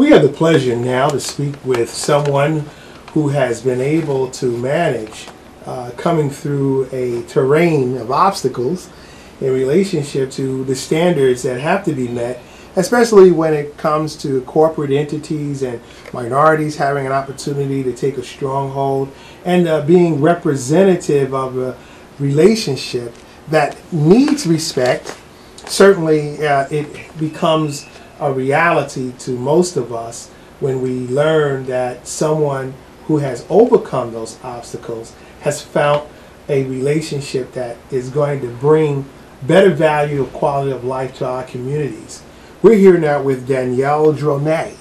We have the pleasure now to speak with someone who has been able to manage coming through a terrain of obstacles in relationship to the standards that have to be met, especially when it comes to corporate entities and minorities having an opportunity to take a stronghold and being representative of a relationship that needs respect. Certainly it becomes a reality to most of us when we learn that someone who has overcome those obstacles has found a relationship that is going to bring better value of quality of life to our communities. We're here now with DanielleDronet.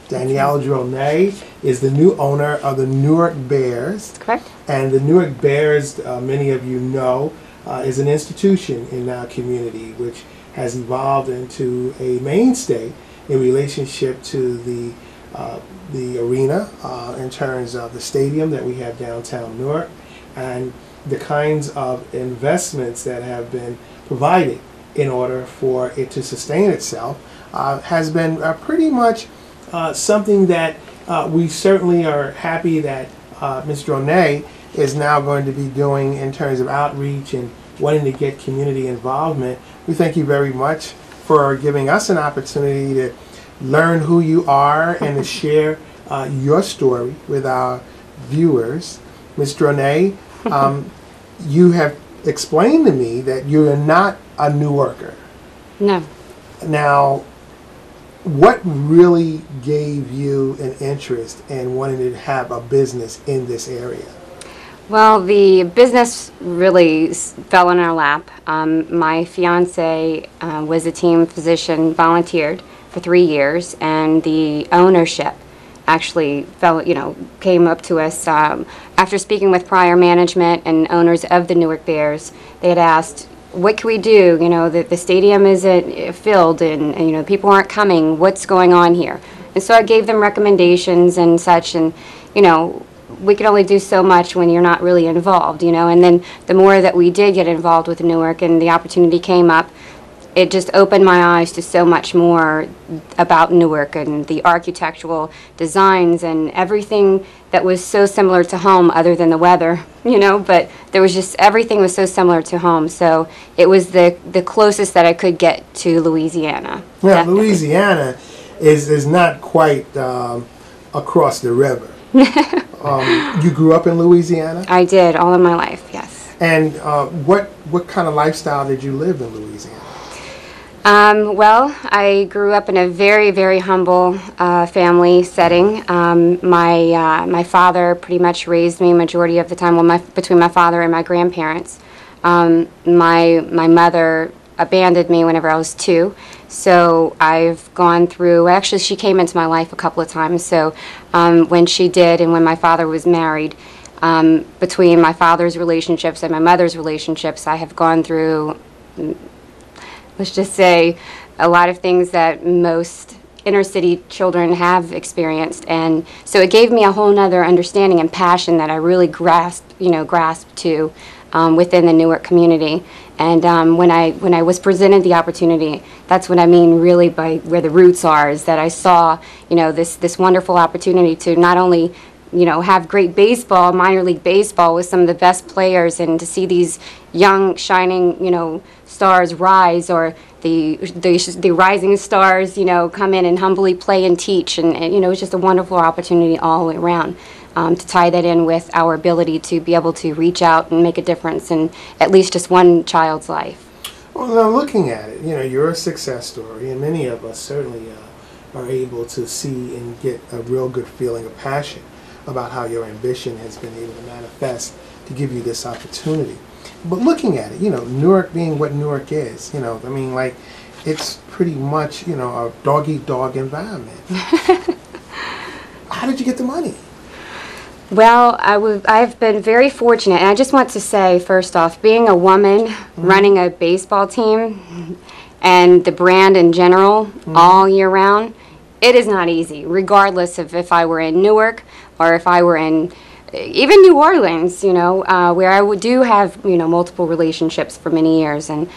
DanielleDronet is the new owner of the Newark Bears. Correct. And the Newark Bears, many of you know, is an institution in our community which has evolved into a mainstay in relationship to the arena in terms of the stadium that we have downtown Newark and the kinds of investments that have been provided in order for it to sustain itself has been pretty much something that we certainly are happy that Ms. Dronet is now going to be doing in terms of outreach and wanting to get community involvement. We thank you very much for giving us an opportunity to learn who you are and to share your story with our viewers. Ms. Dronet, you have explained to me that you're not a Newarker. No. Now, what really gave you an interest in wanting to have a business in this area? Well, the business really fell in our lap. My fiance was a team physician, volunteered for 3 years, and the ownership actually came up to us after speaking with prior management and owners of the Newark Bears. They had asked, what can we do? You know, the stadium isn't filled and you know, people aren't coming. What's going on here? And so I gave them recommendations and such, and you know, we could only do so much when you're not really involved, you know. And then the more that we did get involved with Newark and the opportunity came up, it just opened my eyes to so much more about Newark and the architectural designs and everything that was so similar to home other than the weather, you know, but there was just, everything was so similar to home. So it was the closest that I could get to Louisiana. Yeah, definitely. Louisiana is not quite across the river. You grew up in Louisiana? I did, all of my life, yes. And what kind of lifestyle did you live in Louisiana? Well, I grew up in a very, very humble family setting. My father pretty much raised me majority of the time, well, between my father and my grandparents. My mother abandoned me whenever I was 2. So I've gone through, actually she came into my life a couple of times. So when she did and when my father was married, between my father's relationships and my mother's relationships, I have gone through, let's just say, a lot of things that most inner city children have experienced. And so it gave me a whole nother understanding and passion that I really grasped to within the Newark community. And when I was presented the opportunity, that's what I mean really by where the roots are, is that I saw, you know, this wonderful opportunity to not only, you know, have great baseball, minor league baseball with some of the best players, and to see these young shining, you know, stars rise, or the rising stars, you know, come in and humbly play and teach, and you know, it's just a wonderful opportunity all the way around. To tie that in with our ability to be able to reach out and make a difference in at least just one child's life. Well, now looking at it, you know, you're a success story, and many of us certainly are able to see and get a real good feeling of passion about how your ambition has been able to manifest to give you this opportunity. But looking at it, you know, Newark being what Newark is, you know, I mean, like, it's pretty much, you know, a dog-eat-dog environment. How did you get the money? Well, I've been very fortunate, and I just want to say, first off, being a woman running a baseball team and the brand in general all year round, it is not easy, regardless of if I were in Newark or if I were in even New Orleans, you know, where I do have, you know, multiple relationships for many years, and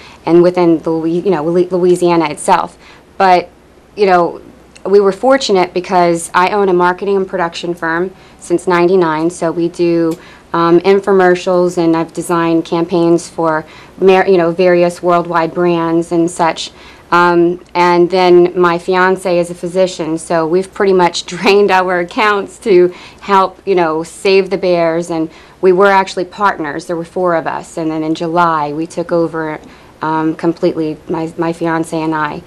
within the, you know, Louisiana itself. But, you know, we were fortunate because I own a marketing and production firm since '99, so we do infomercials, and I've designed campaigns for various worldwide brands and such. And then my fiance is a physician, so we've pretty much drained our accounts to help, save the bears. And we were actually partners. There were 4 of us, and then in July we took over completely, my fiance and I,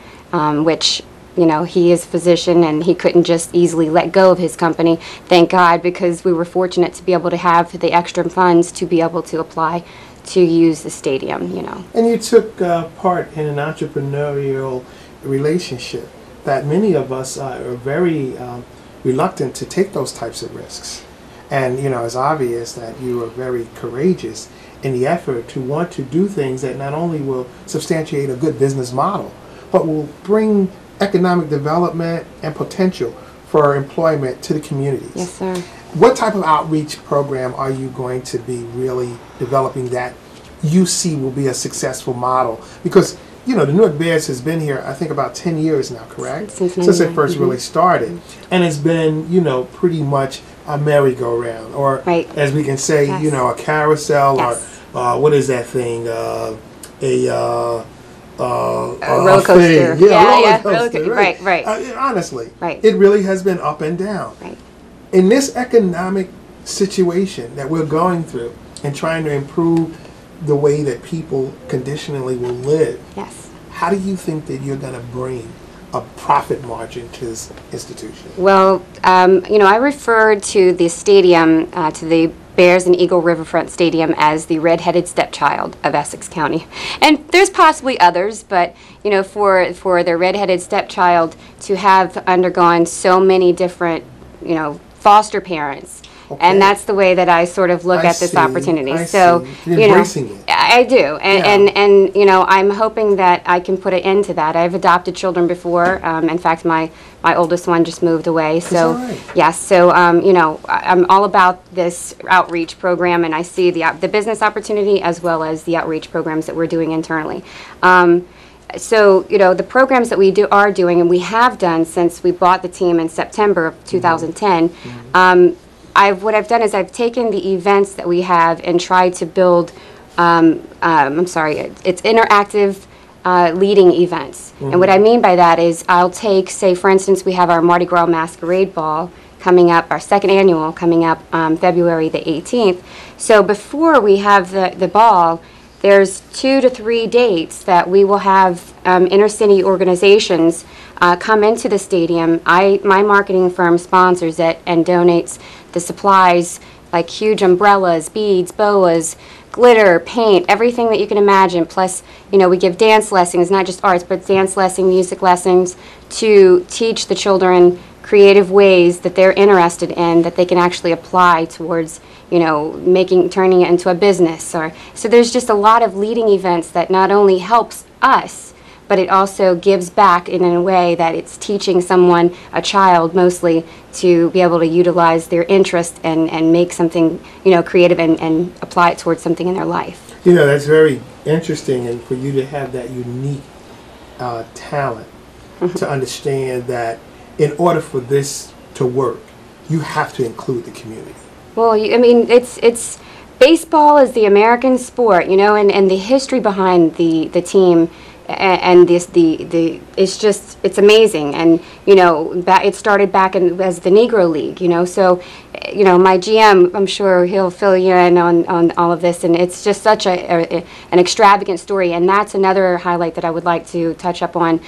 which, he is a physician and he couldn't just easily let go of his company, thank God, because we were fortunate to be able to have the extra funds to be able to apply to use the stadium, And you took part in an entrepreneurial relationship that many of us are very reluctant to take those types of risks. And, it's obvious that you are very courageous in the effort to want to do things that not only will substantiate a good business model, but will bring economic development and potential for employment to the communities. Yes, sir. What type of outreach program are you going to be really developing that you see will be a successful model? Because, the Newark Bears has been here, I think, about 10 years now, correct? Since it first really started. And it's been, pretty much a merry-go-round, or right. as we can say, Yes. A carousel, Yes. or what is that thing? A roller coaster. Roller coaster. Right. Honestly, right. It really has been up and down. Right. In this economic situation that we're going through and trying to improve the way that people conditionally will live, Yes. how do you think that you're going to bring a profit margin to this institution? Well, I referred to the stadium, to the Bears and Eagle Riverfront Stadium, as the red-headed stepchild of Essex County. And there's possibly others, but, for the red-headed stepchild to have undergone so many different, foster parents. Okay. And that's the way that I sort of look at this opportunity. So, embracing it. I do, and I'm hoping that I can put an end to that. I've adopted children before. In fact, my oldest one just moved away. So, right. yes. So, I'm all about this outreach program, and I see the business opportunity as well as the outreach programs that we're doing internally. So, the programs that we are doing, and we have done since we bought the team in September of 2010. What I've done is I've taken the events that we have and tried to build, it's interactive leading events. And what I mean by that is I'll take, say, for instance, we have our Mardi Gras Masquerade Ball coming up, our 2nd annual coming up February the 18th. So before we have the ball, there's 2 to 3 dates that we will have inner-city organizations come into the stadium. My marketing firm sponsors it and donates the supplies like huge umbrellas, beads, boas, glitter, paint, everything that you can imagine. Plus, we give dance lessons, not just arts, but dance lessons, music lessons, to teach the children creative ways that they're interested in that they can actually apply towards, turning it into a business. So there's just a lot of leading events that not only helps us, but it also gives back in a way that it's teaching someone, a child mostly, to be able to utilize their interest and make something, creative and apply it towards something in their life. That's very interesting, and for you to have that unique talent to understand that in order for this to work, you have to include the community. Well, it's baseball is the American sport, and the history behind the team. And it's amazing, and it started back as the Negro League, so my GM, I'm sure he'll fill you in on all of this, and it's just such an extravagant story. And that's another highlight that I would like to touch up on,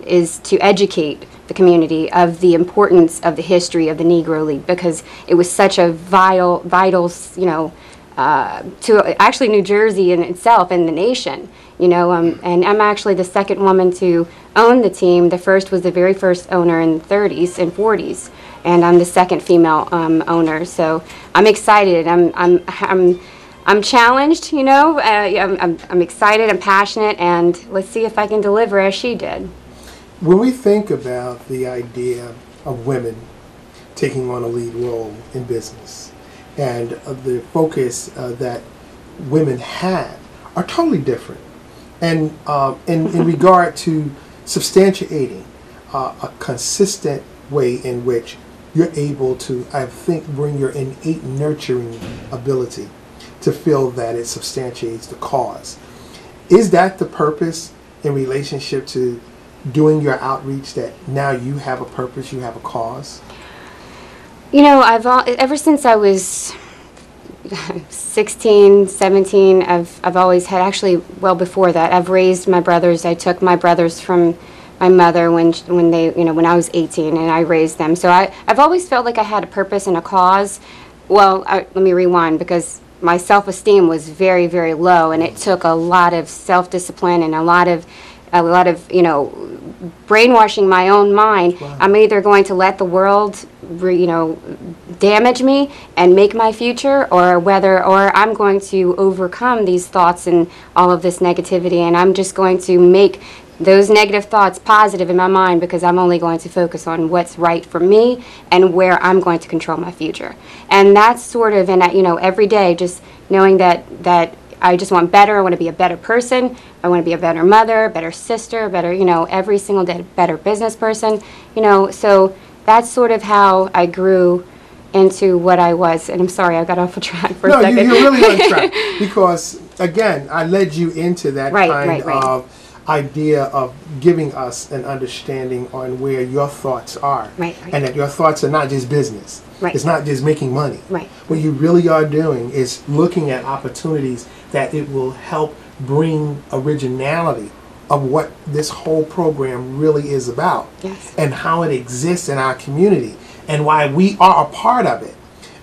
is to educate the community of the importance of the history of the Negro League, because it was such a vital to actually New Jersey in itself and the nation. And I'm actually the 2nd woman to own the team. The first was the very first owner in the 30s and 40s, and I'm the 2nd female owner. So I'm excited. I'm challenged. I'm excited. I'm passionate, and let's see if I can deliver as she did. When we think about the idea of women taking on a lead role in business, and the focus that women have are totally different. And in regard to substantiating a consistent way in which you're able to, I think, bring your innate nurturing ability to feel that it substantiates the cause. Is that the purpose in relationship to doing your outreach, that now you have a purpose, you have a cause? You know, ever since I was 16, 17, I've always had, actually, well before that, I've raised my brothers. I took my brothers from my mother when I was 18, and I raised them. So I've always felt like I had a purpose and a cause. Well, let me rewind, because my self-esteem was very, very low, and it took a lot of self-discipline and a lot of brainwashing my own mind. Wow. I'm either going to let the world damage me and make my future, or I'm going to overcome these thoughts and all of this negativity, and I'm just going to make those negative thoughts positive in my mind, because I'm only going to focus on what's right for me and where I'm going to control my future. And that's sort of, and every day just knowing that I just want better. I want to be a better person. I want to be a better mother, better sister, better, every single day, better business person. So that's sort of how I grew into what I was. And I'm sorry, I got off a track for a second. No, you're really on track, because, again, I led you into that kind of idea of giving us an understanding on where your thoughts are. Right. And that your thoughts are not just business. Right. It's not just making money. Right. What you really are doing is looking at opportunities that it will help bring originality of what this whole program really is about. Yes. And how it exists in our community and why we are a part of it.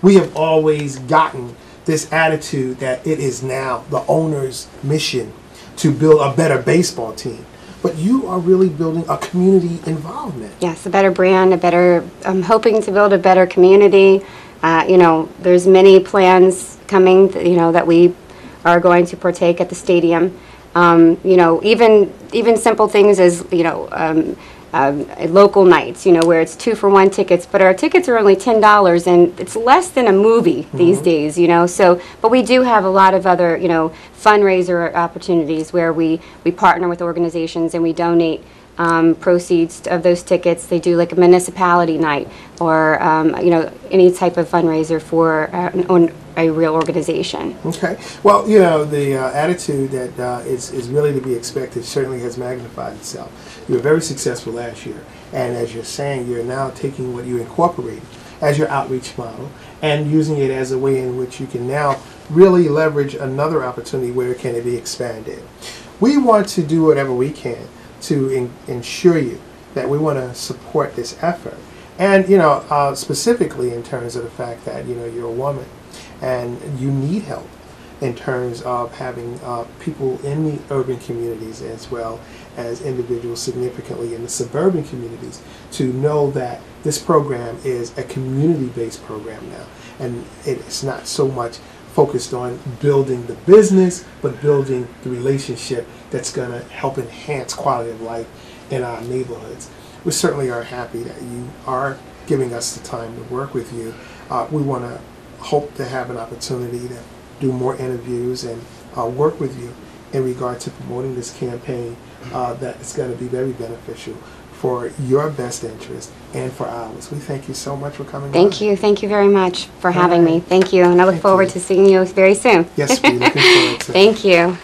We have always gotten this attitude that it is now the owner's mission to build a better baseball team. But you are really building a community involvement. Yes, a better brand, I'm hoping to build a better community. There's many plans coming, that we are going to partake at the stadium. Even simple things as, local nights, where it's 2-for-1 tickets, but our tickets are only $10, and it's less than a movie these days, So, but we do have a lot of other, fundraiser opportunities where we partner with organizations and we donate proceeds of those tickets. They do like a municipality night, or any type of fundraiser for a real organization. Okay. Well, the attitude that is really to be expected certainly has magnified itself. You were very successful last year, and as you're saying, you're now taking what you incorporated as your outreach model and using it as a way in which you can now really leverage another opportunity where it can be expanded. We want to do whatever we can to ensure you that we want to support this effort, and specifically in terms of the fact that you're a woman and you need help in terms of having people in the urban communities as well as individuals significantly in the suburban communities to know that this program is a community-based program now, and it's not so much focused on building the business, but building the relationship that's going to help enhance quality of life in our neighborhoods. We certainly are happy that you are giving us the time to work with you. We want to hope to have an opportunity to do more interviews and work with you in regard to promoting this campaign that is going to be very beneficial for your best interest and for ours. We thank you so much for coming. Thank you. Thank you very much for having me. Thank you. And I look forward to seeing you very soon. Yes, we're looking forward to it. Thank you.